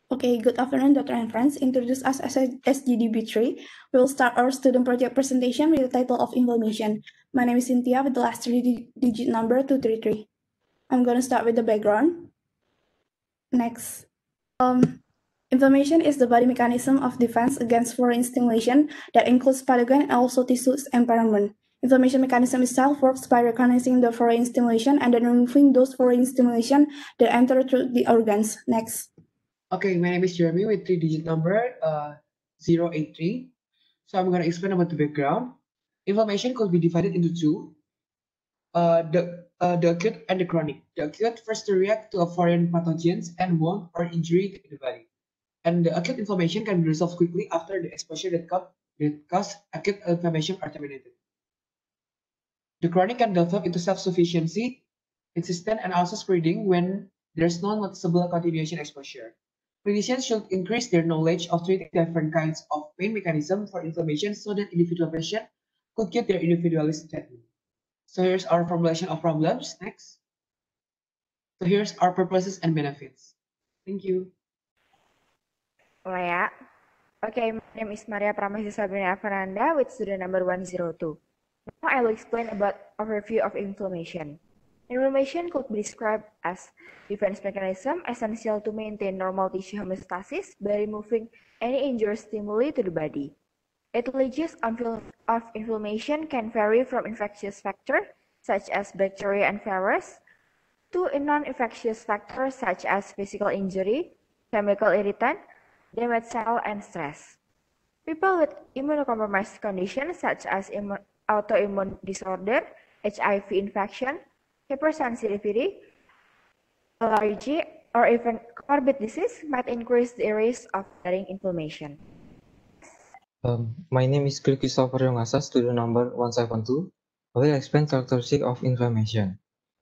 Okay, good afternoon, Dr. and friends. Introduce us as SGDB3. We will start our student project presentation with the title of inflammation. My name is Cynthia with the last three-digit number 233. I'm going to start with the background. Next. Inflammation is the body mechanism of defense against foreign stimulation that includes pathogen and also tissues environment. Inflammation mechanism itself works by recognizing the foreign stimulation and then removing those foreign stimulation that enter through the organs. Next. Okay, my name is Jeremy with three-digit number 083. So I'm going to explain about the background. Inflammation could be divided into two, the acute and the chronic. The acute first to react to a foreign pathogens and wound or injury to the body. And the acute inflammation can be resolved quickly after the exposure that cause acute inflammation are terminated. The chronic can develop into self-sufficiency, insistent, and also spreading when there's no noticeable continuation exposure. Clinicians should increase their knowledge of treating different kinds of pain mechanism for inflammation so that individual patient could get their individualized treatment. So here's our formulation of problems. Next. So here's our purposes and benefits. Thank you. Maya. Okay, my name is Maria Pramesya Sabrina Fernanda with student number 102. Now I will explain about overview of inflammation. Inflammation could be described as defense mechanism essential to maintain normal tissue homeostasis by removing any injurious stimuli to the body. Etiologies of inflammation can vary from infectious factor, such as bacteria and virus, to non-infectious factors such as physical injury, chemical irritant, damaged cell, and stress. People with immunocompromised conditions such as autoimmune disorder, HIV infection, hypersensitivity, allergy, or even comorbid disease might increase the risk of getting inflammation. My name is Christopher Yongasa, student number 172. I will explain characteristic of inflammation.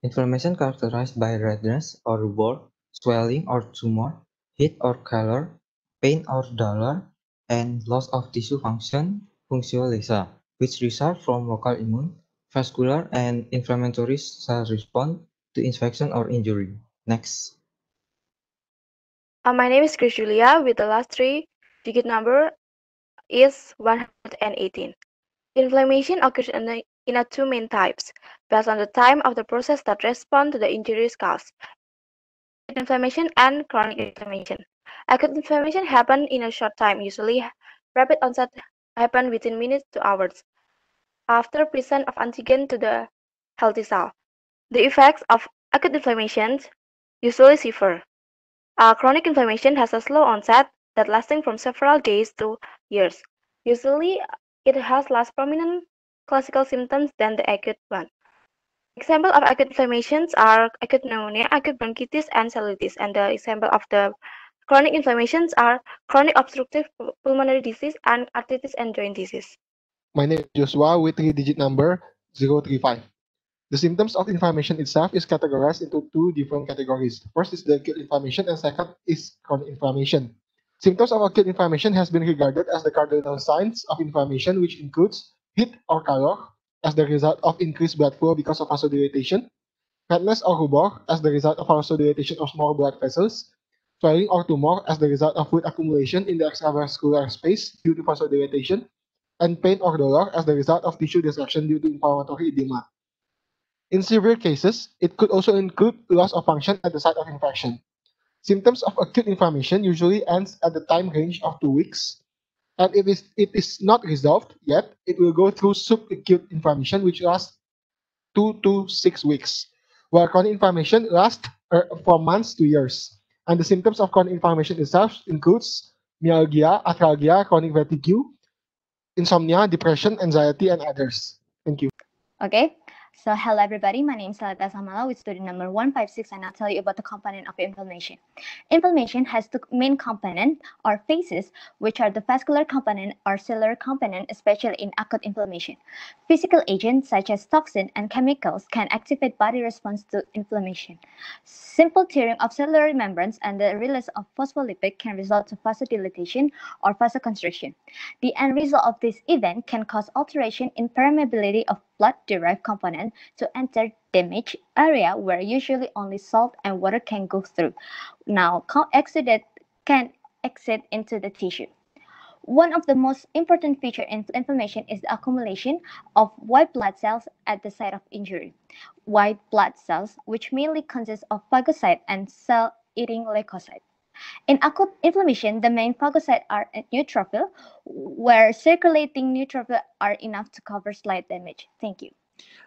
Inflammation characterized by redness or rubor, swelling or tumor, heat or calor, pain or dolor, and loss of tissue function, functio lesa, which result from local immune, vascular, and inflammatory cell response to infection or injury. Next. My name is Chris Julia with the last three-digit number is 118. Inflammation occurs in two main types, based on the time of the process that respond to the injuries caused. Acute inflammation and chronic inflammation. Acute inflammation happen in a short time, usually rapid onset happen within minutes to hours after presence of antigen to the healthy cell. The effects of acute inflammation usually severe. Chronic inflammation has a slow onset that lasting from several days to years. Usually, it has less prominent classical symptoms than the acute one. Examples of acute inflammations are acute pneumonia, acute bronchitis, and cellulitis. And the example of the chronic inflammations are chronic obstructive pulmonary disease and arthritis and joint disease. My name is Joshua with three-digit number 035. The symptoms of inflammation itself is categorized into two different categories. First is the acute inflammation and second is chronic inflammation. Symptoms of acute inflammation has been regarded as the cardinal signs of inflammation, which includes heat or calor as the result of increased blood flow because of vasodilatation, redness or rubor as the result of vasodilatation of small blood vessels, swelling or tumor as the result of fluid accumulation in the extravascular space due to vasodilatation, and pain or dolor as the result of tissue destruction due to inflammatory edema. In severe cases, it could also include loss of function at the site of infection. Symptoms of acute inflammation usually ends at the time range of 2 weeks, and if it is not resolved yet, it will go through subacute inflammation, which lasts 2 to 6 weeks, while chronic inflammation lasts from months to years. And the symptoms of chronic inflammation itself includes myalgia, arthralgia, chronic fatigue, insomnia, depression, anxiety, and others. Thank you. Okay, so hello everybody, my name is Salata Samala with student number 156 and I'll tell you about the component of inflammation. Inflammation has two main component or phases, which are the vascular component or cellular component, especially in acute inflammation. Physical agents such as toxin and chemicals can activate body response to inflammation. Simple tearing of cellular membranes and the release of phospholipid can result to vasodilatation or vasoconstriction. The end result of this event can cause alteration in permeability of blood-derived component to enter damaged area where usually only salt and water can go through. Now, exudate can exit into the tissue. One of the most important features in inflammation is the accumulation of white blood cells at the site of injury. White blood cells, which mainly consist of phagocytes and cell-eating leukocytes. In acute inflammation, the main phagocytes are neutrophils, where circulating neutrophils are enough to cover slight damage. Thank you.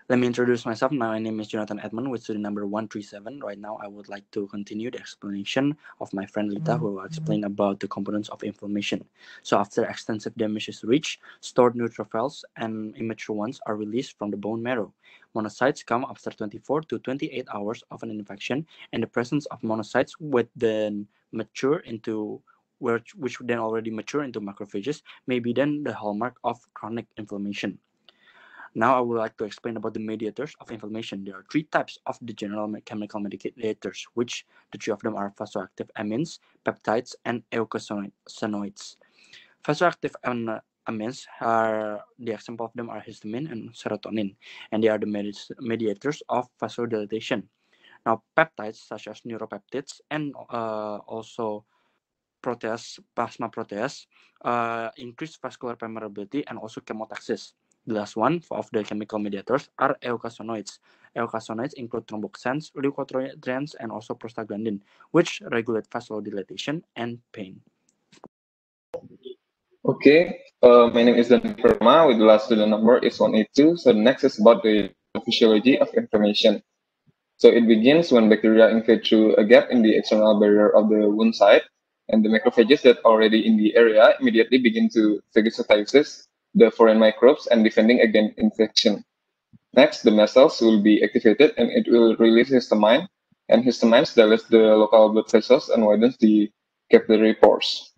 Let me introduce myself. My name is Jonathan Edmund with student number 137. Right now, I would like to continue the explanation of my friend Lita, who will explain about the components of inflammation. So after extensive damage is reached, stored neutrophils and immature ones are released from the bone marrow. Monocytes come after 24 to 28 hours of an infection, and the presence of monocytes would then mature into which then already mature into macrophages may be then the hallmark of chronic inflammation. Now I would like to explain about the mediators of inflammation. There are three types of the general chemical mediators, which the three of them are vasoactive amines, peptides, and eukosinoids. Vasoactive amines are, the example of them are histamine and serotonin, and they are the mediators of vasodilation. Now peptides such as neuropeptides and also plasma protease increase vascular permeability and also chemotaxis. The last one of the chemical mediators are eukosinoids. Eukosinoids include thromboxanes, leukotrienes, and also prostaglandin, which regulate vasodilation and pain. Okay, my name is Dani Perma with the last student number is 182. So the next is about the physiology of inflammation. So it begins when bacteria invade through a gap in the external barrier of the wound site, and the macrophages that are already in the area immediately begin to phagocytose the foreign microbes and defending against infection. Next, the mast cells will be activated and it will release histamine, and histamines dilate the local blood vessels and widens the capillary pores.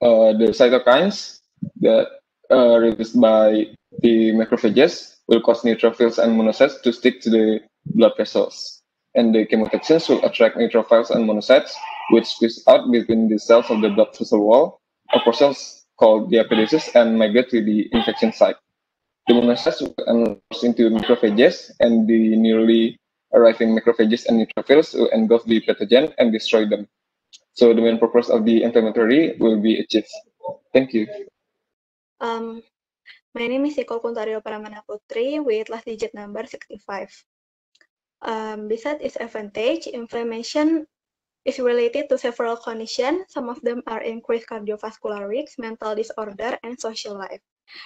The cytokines that are released by the macrophages will cause neutrophils and monocytes to stick to the blood vessels. And the chemotaxins will attract neutrophils and monocytes, which squeeze out between the cells of the blood vessel wall, a process called diapedesis, and migrate to the infection site. The monocytes will enlarge into macrophages, and the newly arriving macrophages and neutrophils will engulf the pathogen and destroy them. So the main purpose of the inflammatory will be achieved. Thank you. My name is Eko Kuntario Paramana Putri with last digit number 65. Besides its advantage, inflammation is related to several conditions. Some of them are increased cardiovascular risk, mental disorder, and social life.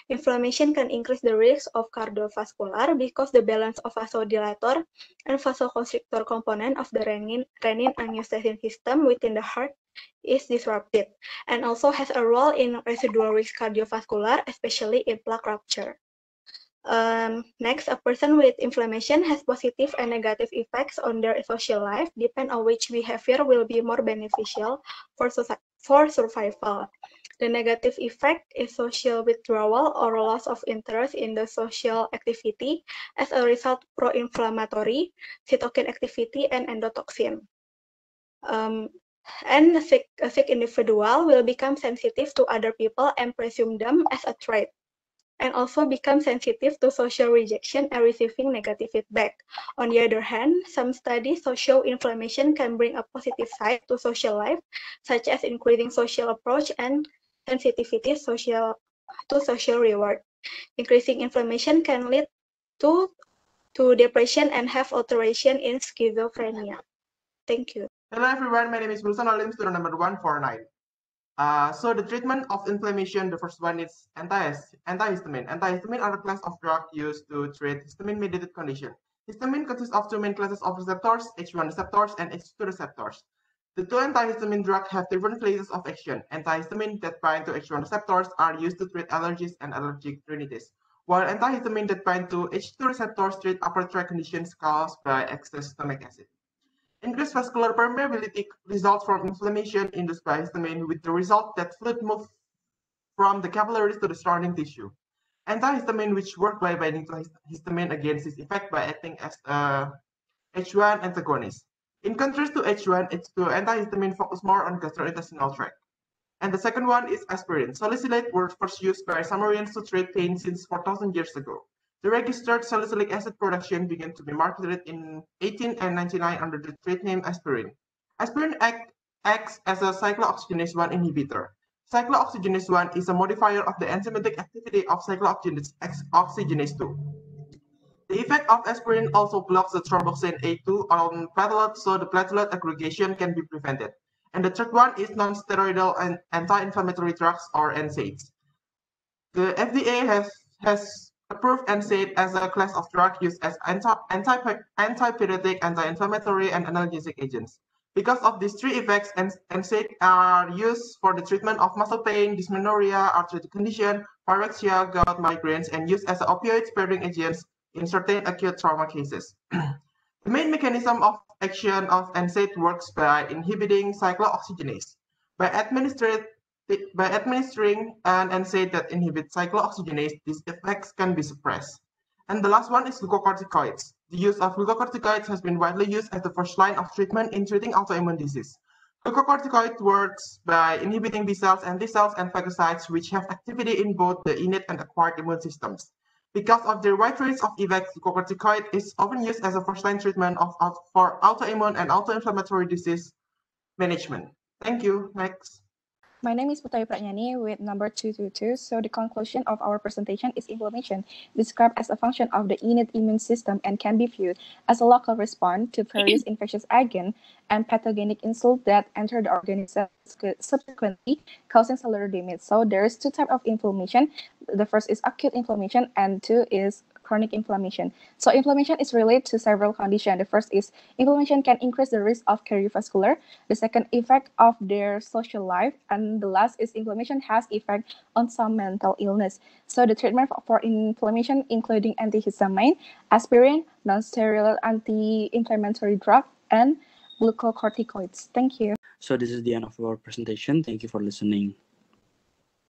Inflammation can increase the risk of cardiovascular because the balance of vasodilator and vasoconstrictor component of the renin-angiotensin system within the heart is disrupted, and also has a role in residual risk cardiovascular, especially in plaque rupture. Next, a person with inflammation has positive and negative effects on their social life, depending on which behavior will be more beneficial for survival. The negative effect is social withdrawal or loss of interest in the social activity, as a result pro-inflammatory, cytokine activity, and endotoxin. And a sick individual will become sensitive to other people and presume them as a threat, and also become sensitive to social rejection and receiving negative feedback. On the other hand, some studies show inflammation can bring a positive side to social life, such as increasing social approach and sensitivity to social reward. Increasing inflammation can lead to depression and have alteration in schizophrenia. Thank you. Hello everyone, my name is Wilson Olim, student number 149. So the treatment of inflammation, the first one is antihistamine. Antihistamine are a class of drug used to treat histamine-mediated condition. Histamine consists of two main classes of receptors, H1 receptors and H2 receptors. The two antihistamine drugs have different phases of action. Antihistamine that bind to H1 receptors are used to treat allergies and allergic rhinitis, while antihistamine that bind to H2 receptors treat upper tract conditions caused by excess stomach acid. Increased vascular permeability results from inflammation induced by histamine, with the result that fluid moves from the capillaries to the surrounding tissue. Antihistamine, which work by binding to histamine against this effect by acting as a H1 antagonist. In contrast to H1, H2 antihistamine focus more on gastrointestinal tract. And the second one is aspirin. Salicylate were first used by Sumerians to treat pain since 4,000 years ago. The registered salicylic acid production began to be marketed in 1899 under the trade name aspirin. Aspirin acts acts as a cyclooxygenase 1 inhibitor. Cyclooxygenase 1 is a modifier of the enzymatic activity of cyclooxygenase 2. The effect of aspirin also blocks the thromboxane A2 on platelets, so the platelet aggregation can be prevented. And the third one is non-steroidal and anti-inflammatory drugs, or NSAIDs. The FDA has approved NSAID as a class of drug used as antipyretic, anti-inflammatory, and analgesic agents. Because of these three effects, NSAID are used for the treatment of muscle pain, dysmenorrhea, arthritic condition, pyrexia, gout, migraines, and used as opioid-sparing agents in certain acute trauma cases. The main mechanism of action of NSAID works by inhibiting cyclooxygenase. By administering an NSAID that inhibits cyclooxygenase, these effects can be suppressed. And the last one is glucocorticoids. The use of glucocorticoids has been widely used as the first line of treatment in treating autoimmune disease. Glucocorticoid works by inhibiting B cells and T cells and phagocytes, which have activity in both the innate and acquired immune systems. Because of their wide range of effects, glucocorticoid is often used as a first-line treatment for autoimmune and autoinflammatory disease management. Thank you. Next. My name is Putri Pranyani with number 222. So the conclusion of our presentation is inflammation, described as a function of the innate immune system and can be viewed as a local response to various infectious agents and pathogenic insults that enter the organism, subsequently causing cellular damage. So there is two types of inflammation. The first is acute inflammation and two is chronic inflammation. So inflammation is related to several conditions. The first is inflammation can increase the risk of cardiovascular. The second, effect of their social life. And the last is inflammation has effect on some mental illness. So the treatment for inflammation including antihistamine, aspirin, non-steroidal anti-inflammatory drug, and glucocorticoids. Thank you. So this is the end of our presentation. Thank you for listening.